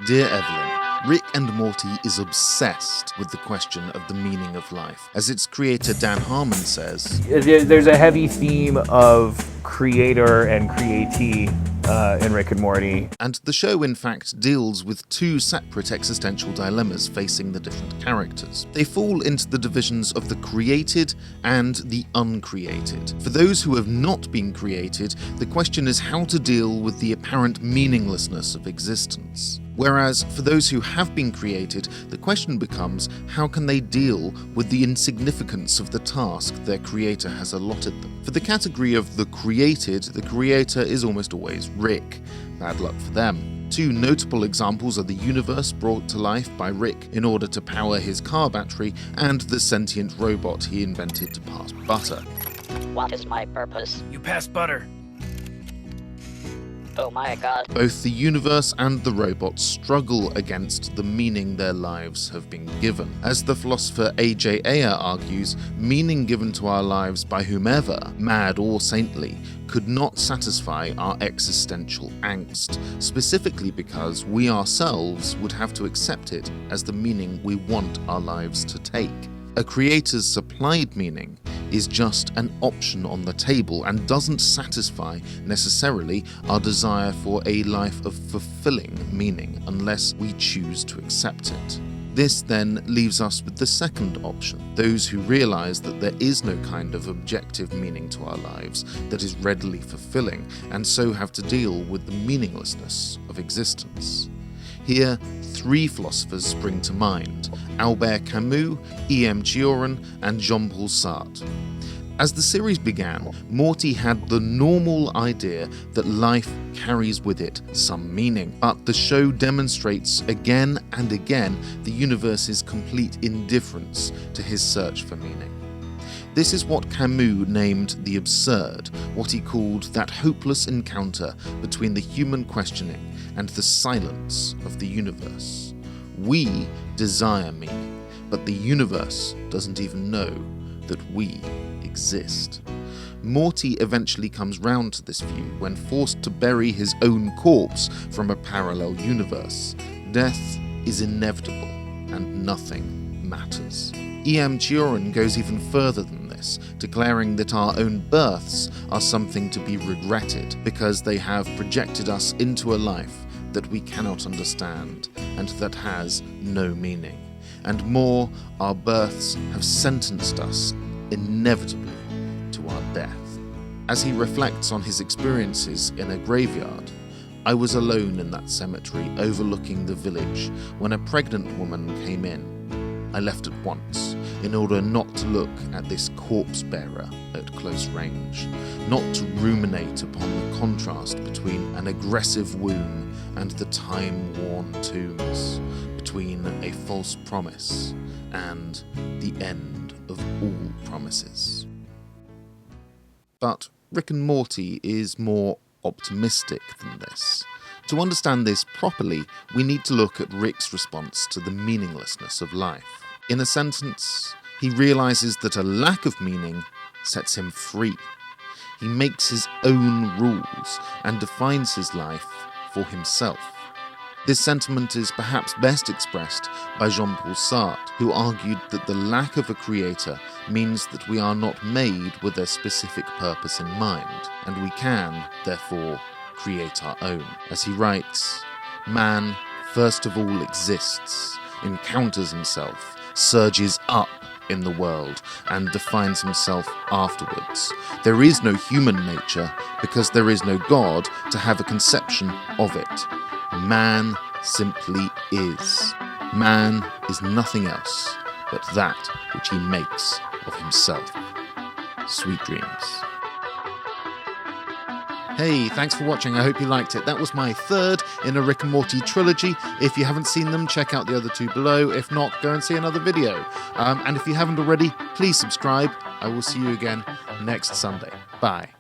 Dear Evelyn, Rick and Morty is obsessed with the question of the meaning of life. As its creator Dan Harmon says, there's a heavy theme of creator and createe in Rick and Morty. And the show, in fact, deals with two separate existential dilemmas facing the different characters. They fall into the divisions of the created and the uncreated. For those who have not been created, the question is how to deal with the apparent meaninglessness of existence. Whereas for those who have been created, the question becomes how can they deal with the insignificance of the task their creator has allotted them. For the category of the created, the creator is almost always Rick. Bad luck for them. Two notable examples are the universe brought to life by Rick in order to power his car battery and the sentient robot he invented to pass butter. What is my purpose? You pass butter. Oh my god. Both the universe and the robot struggle against the meaning their lives have been given. As the philosopher A.J. Ayer argues, meaning given to our lives by whomever, mad or saintly, could not satisfy our existential angst, specifically because we ourselves would have to accept it as the meaning we want our lives to take. A creator's supplied meaning is just an option on the table and doesn't satisfy necessarily our desire for a life of fulfilling meaning unless we choose to accept it. This then leaves us with the second option, those who realize that there is no kind of objective meaning to our lives that is readily fulfilling and so have to deal with the meaninglessness of existence. Here, three philosophers spring to mind: Albert Camus, E.M. Cioran, and Jean-Paul Sartre. As the series began, Morty had the normal idea that life carries with it some meaning, but the show demonstrates again and again the universe's complete indifference to his search for meaning. This is what Camus named the absurd, what he called that hopeless encounter between the human questioning and the silence of the universe. We desire meaning, but the universe doesn't even know that we exist. Morty eventually comes round to this view when forced to bury his own corpse from a parallel universe. Death is inevitable and nothing matters. E.M. Cioran goes even further than this, declaring that our own births are something to be regretted because they have projected us into a life that we cannot understand and that has no meaning. And more, our births have sentenced us inevitably to our death. As he reflects on his experiences in a graveyard, I was alone in that cemetery overlooking the village when a pregnant woman came in. I left at once, in order not to look at this corpse bearer at close range, not to ruminate upon the contrast between an aggressive womb and the time-worn tombs, between a false promise and the end of all promises. But Rick and Morty is more optimistic than this. To understand this properly, we need to look at Rick's response to the meaninglessness of life. In a sentence, he realizes that a lack of meaning sets him free. He makes his own rules and defines his life for himself. This sentiment is perhaps best expressed by Jean-Paul Sartre, who argued that the lack of a creator means that we are not made with a specific purpose in mind, and we can, therefore, create our own. As he writes, man first of all exists, encounters himself, surges up in the world, and defines himself afterwards. There is no human nature because there is no God to have a conception of it. Man simply is. Man is nothing else but that which he makes of himself. Sweet dreams. Hey, thanks for watching. I hope you liked it. That was my third in a Rick and Morty trilogy. If you haven't seen them, check out the other two below. If not, go and see another video. And if you haven't already, please subscribe. I will see you again next Sunday. Bye.